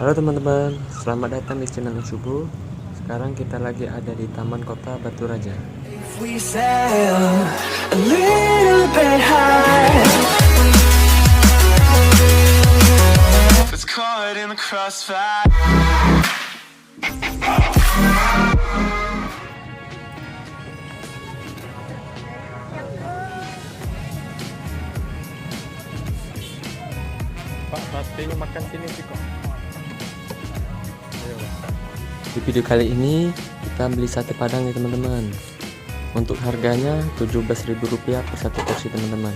Halo teman-teman, selamat datang di channel Subuh. Sekarang kita lagi ada di Taman Kota Batu Raja. If we sail a little bit high, it's caught in the crossfire. Pak, satenya makan sini sih kok. Ayo. Di video kali ini kita beli sate padang ya teman-teman. Untuk harganya Rp17.000 per satu porsi teman-teman.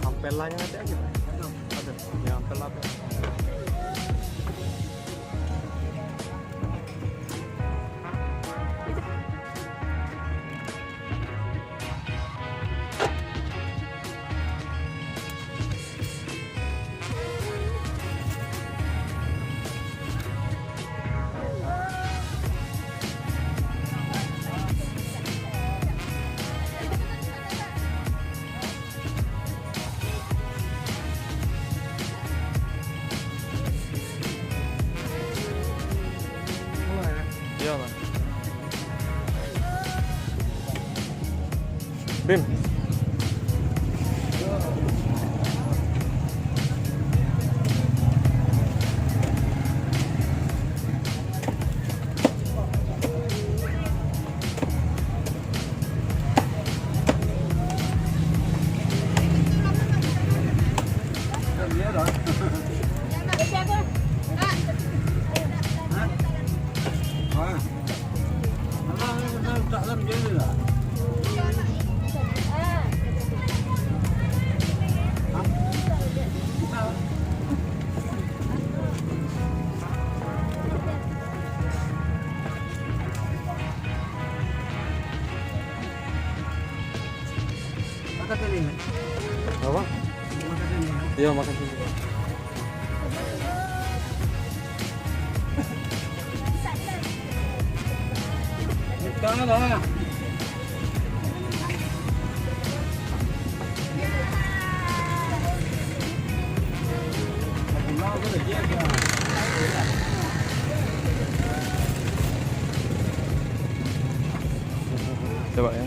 Ampelanya ada aja, Pak. Ada. Ya, ampel apa? Iya, Mas. Bim. Apa? Iya, makan sini. Coba ya.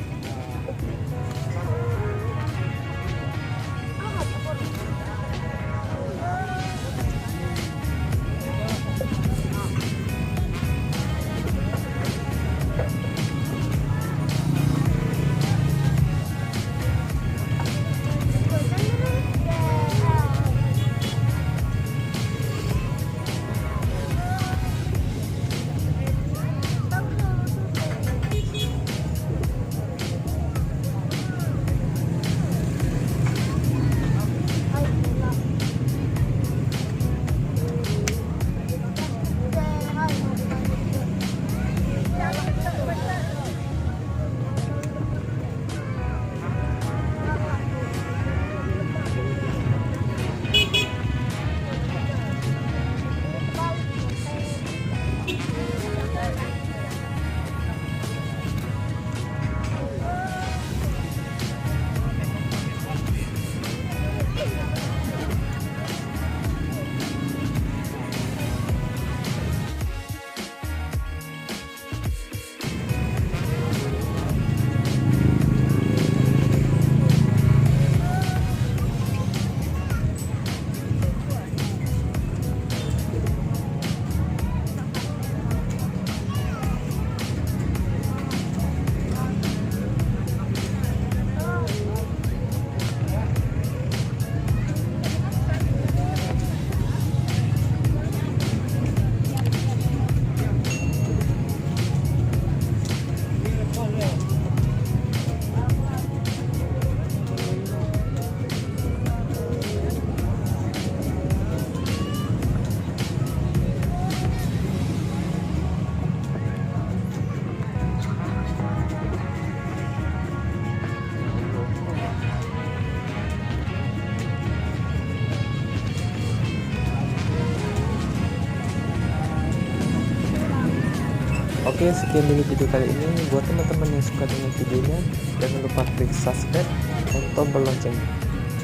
Oke, sekian dulu video kali ini. Buat teman-teman yang suka dengan videonya, jangan lupa klik subscribe dan tombol lonceng.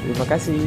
Terima kasih.